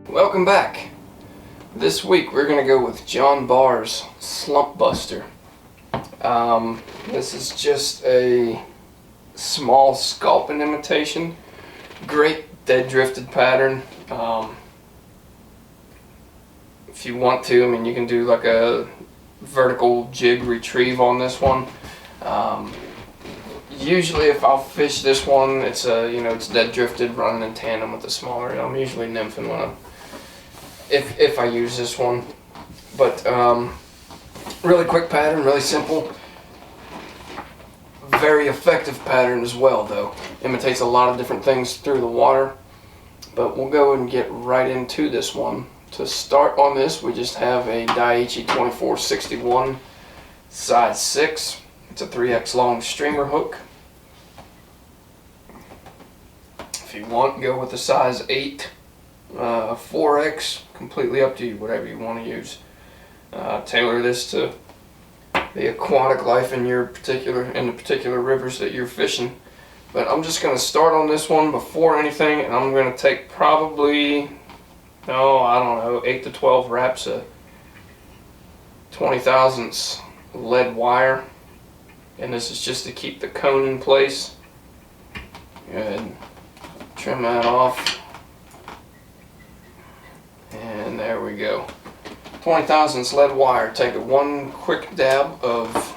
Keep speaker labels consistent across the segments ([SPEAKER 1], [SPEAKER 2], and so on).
[SPEAKER 1] Welcome back. This week we're going to go with John Barr's Slumpbuster. This is just a small Sculpin imitation. Great dead drifted pattern. If you want to, you can do like a vertical jig retrieve on this one. Usually if I'll fish this one, it's it's dead drifted running in tandem with the smaller. I'm usually nymphing when if I use this one. But really quick pattern, really simple. Very effective pattern as well though. Imitates a lot of different things through the water. But we'll go and get right into this one. To start on this, we just have a Daiichi 2461 size 6. It's a 3x long streamer hook. If you want, go with the size 8, 4x, completely up to you, whatever you want to use. Tailor this to the aquatic life in the particular rivers that you're fishing. But I'm just going to start on this one before anything, and I'm going to take probably, I don't know, 8 to 12 wraps of 20 thousandths lead wire. And this is just to keep the cone in place. Go ahead and trim that off. And there we go. 20 thousandths lead wire. Take one quick dab of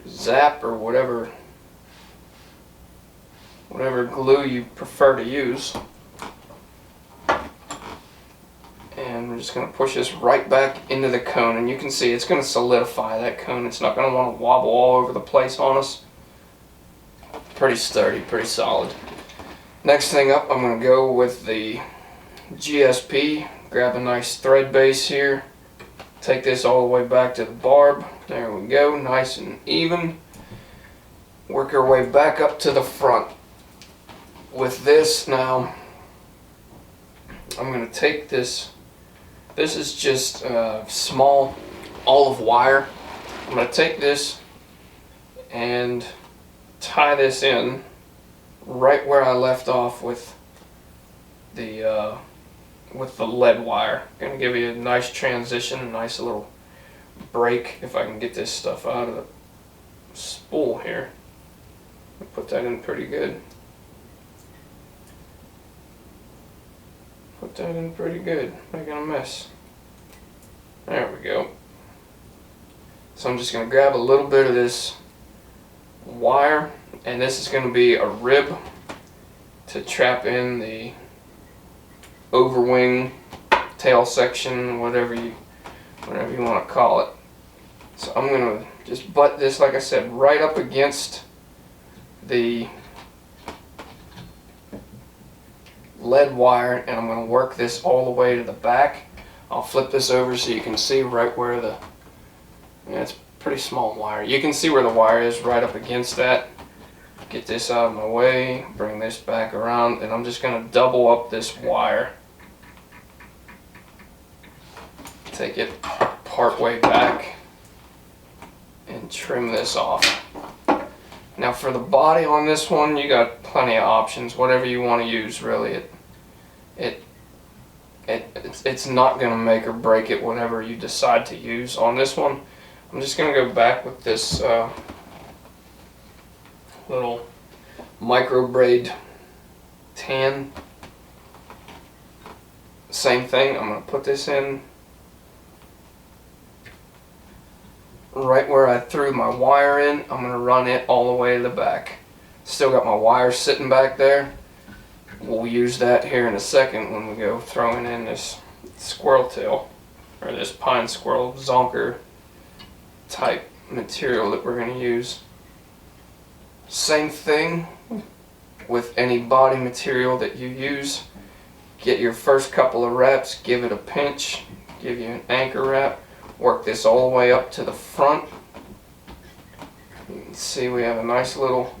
[SPEAKER 1] Zap or whatever glue you prefer to use. And we're just going to push this right back into the cone, and you can see it's going to solidify that cone. It's not going to want to wobble all over the place on us. Pretty sturdy, pretty solid. Next thing up, I'm going to go with the GSP. Grab a nice thread base here. Take this all the way back to the barb. There we go, nice and even. Work our way back up to the front. With this now, I'm going to take this. This is just small olive wire. I'm going to take this and tie this in right where I left off with the lead wire. Going to give you a nice transition, a nice little break if I can get this stuff out of the spool here. Put that in pretty good. Put that in pretty good, making a mess. There we go. So I'm just going to grab a little bit of this wire, and this is going to be a rib to trap in the overwing tail section, whatever you want to call it. So I'm going to just butt this, like I said, right up against the lead wire, and I'm going to work this all the way to the back. I'll flip this over so you can see right where it's pretty small wire. You can see where the wire is right up against that. Get this out of my way, bring this back around, and I'm just going to double up this wire. Take it part way back and trim this off. Now for the body on this one, you got plenty of options, whatever you want to use really. It's not going to make or break it whatever you decide to use on this one. I'm just going to go back with this little micro braid tan. Same thing, I'm going to put this in right where I threw my wire in. I'm going to run it all the way to the back. Still got my wire sitting back there. We'll use that here in a second when we go throwing in this squirrel tail, or this pine squirrel zonker type material that we're going to use. Same thing with any body material that you use. Get your first couple of wraps, give it a pinch, give you an anchor wrap, work this all the way up to the front. You can see we have a nice little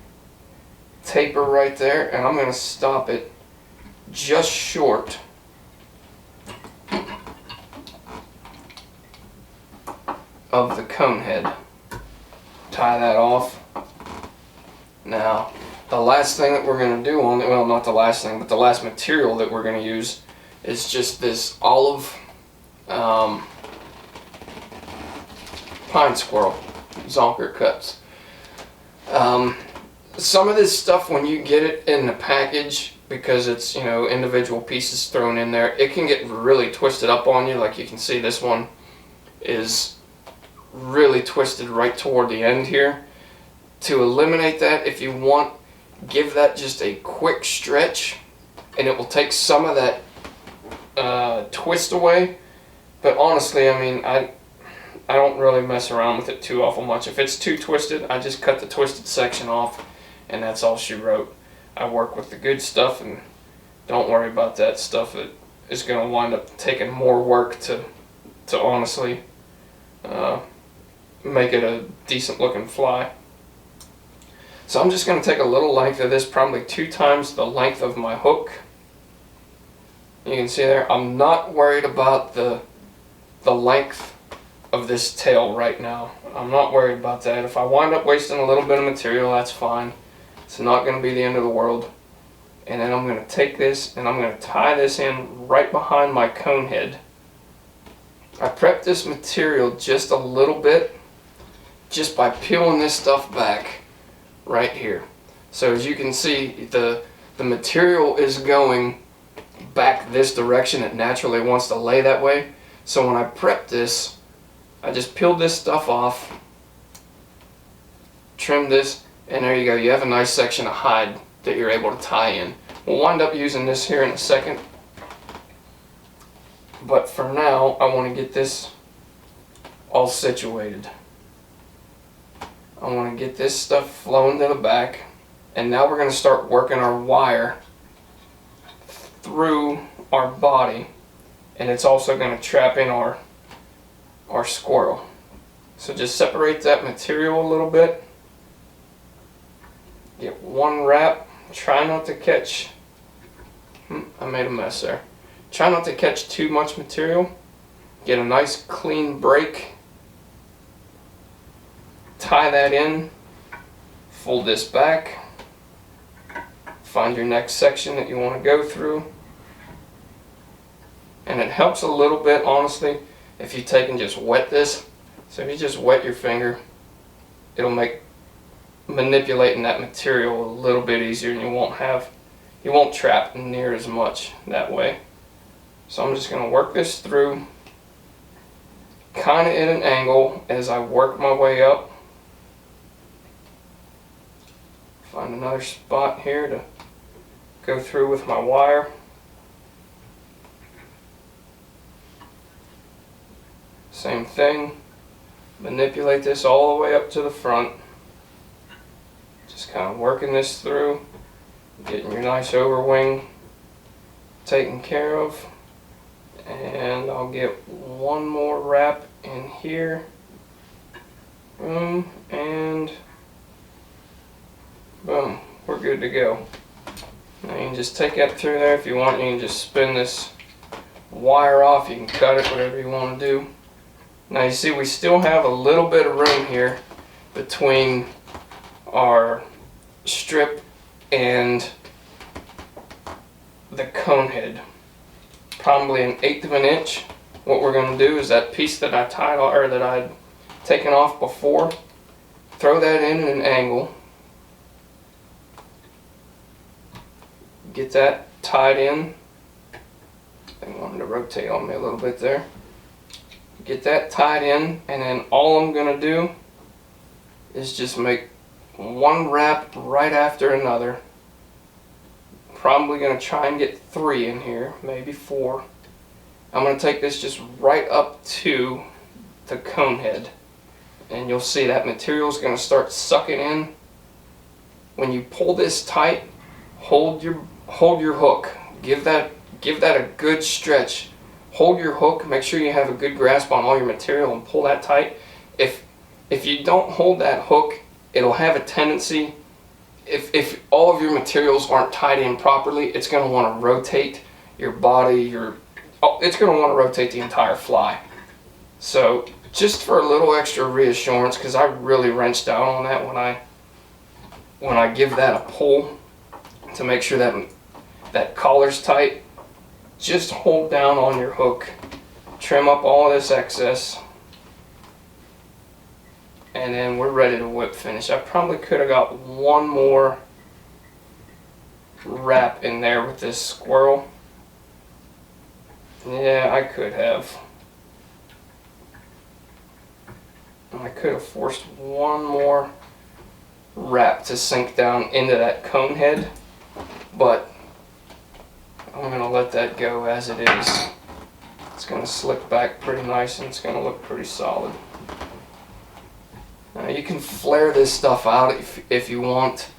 [SPEAKER 1] taper right there, and I'm going to stop it just short of the cone head. Tie that off. Now The last thing that we're going to do on it, well, not the last thing, but the last material that we're going to use is just this olive pine squirrel zonker cuts. Some of this stuff, when you get it in the package, because it's, you know, individual pieces thrown in there, it can get really twisted up on you. Like you can see, this one is really twisted right toward the end here. To eliminate that, if you want, give that just a quick stretch and it will take some of that twist away. But honestly, I mean, I don't really mess around with it too awful much. If it's too twisted, I just cut the twisted section off, and that's all she wrote. I work with the good stuff and don't worry about that stuff that is going to wind up taking more work to honestly make it a decent looking fly. So I'm just going to take a little length of this, probably 2 times the length of my hook. You can see there, I'm not worried about the length of this tail right now. I'm not worried about that. If I wind up wasting a little bit of material, that's fine. It's not going to be the end of the world. And then I'm going to take this and I'm going to tie this in right behind my cone head. I prepped this material just a little bit just by peeling this stuff back right here. So as you can see, the material is going back this direction. It naturally wants to lay that way. So when I prepped this, I just peeled this stuff off, trimmed this, and there you go. You have a nice section of hide that you're able to tie in. We'll wind up using this here in a second. But for now, I want to get this all situated. I want to get this stuff flowing to the back. And now we're going to start working our wire through our body. And it's also going to trap in our squirrel. So just separate that material a little bit. Get one wrap. Try not to catch, I made a mess there. Try not to catch too much material. Get a nice clean break. Tie that in. Fold this back. Find your next section that you want to go through. And it helps a little bit, honestly, if you take and just wet this. So if you just wet your finger, it'll make manipulating that material a little bit easier, and you won't trap near as much that way. So I'm just going to work this through kind of at an angle as I work my way up. Find another spot here to go through with my wire. Same thing, manipulate this all the way up to the front. Just kind of working this through, getting your nice overwing taken care of. And I'll get one more wrap in here. Boom, and boom, we're good to go. Now you can just take that through there if you want. You can just spin this wire off, you can cut it, whatever you want to do. Now you see we still have a little bit of room here between our strip and the cone head. Probably 1/8 of an inch. What we're going to do is that piece that I tied, or that I'd taken off before, throw that in at an angle. Get that tied in. I wanted to rotate on me a little bit there. Get that tied in, and then all I'm going to do is just make one wrap right after another. Probably going to try and get 3 in here, maybe 4. I'm going to take this just right up to the cone head, and you'll see that material is going to start sucking in. When you pull this tight, hold your hook. Give that a good stretch. Hold your hook. Make sure you have a good grasp on all your material and pull that tight. If you don't hold that hook, it'll have a tendency, if all of your materials aren't tied in properly, it's going to want to rotate your body, it's going to want to rotate the entire fly. So just for a little extra reassurance, because I really wrenched out on that when I give that a pull to make sure that that collar's tight, just hold down on your hook, trim up all this excess, and then we're ready to whip finish. I probably could have got one more wrap in there with this squirrel. Yeah, I could have. I could have forced one more wrap to sink down into that cone head, but I'm going to let that go as it is. It's going to slick back pretty nice and it's going to look pretty solid. Now you can flare this stuff out if you want,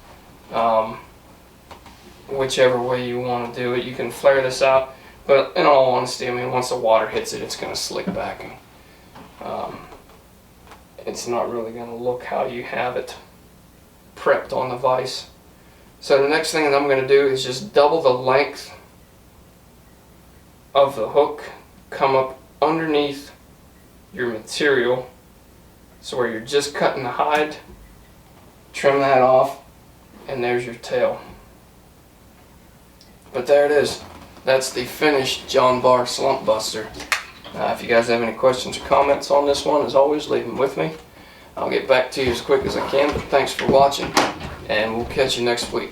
[SPEAKER 1] whichever way you want to do it. You can flare this out, but in all honesty, I mean, once the water hits it, it's going to slick back. And, it's not really going to look how you have it prepped on the vise. So the next thing that I'm going to do is just double the length of the hook, come up underneath your material, so where you're just cutting the hide, trim that off, and there's your tail. But there it is. That's the finished John Barr Slumpbuster. If you guys have any questions or comments on this one, as always, leave them with me. I'll get back to you as quick as I can, but thanks for watching, and we'll catch you next week.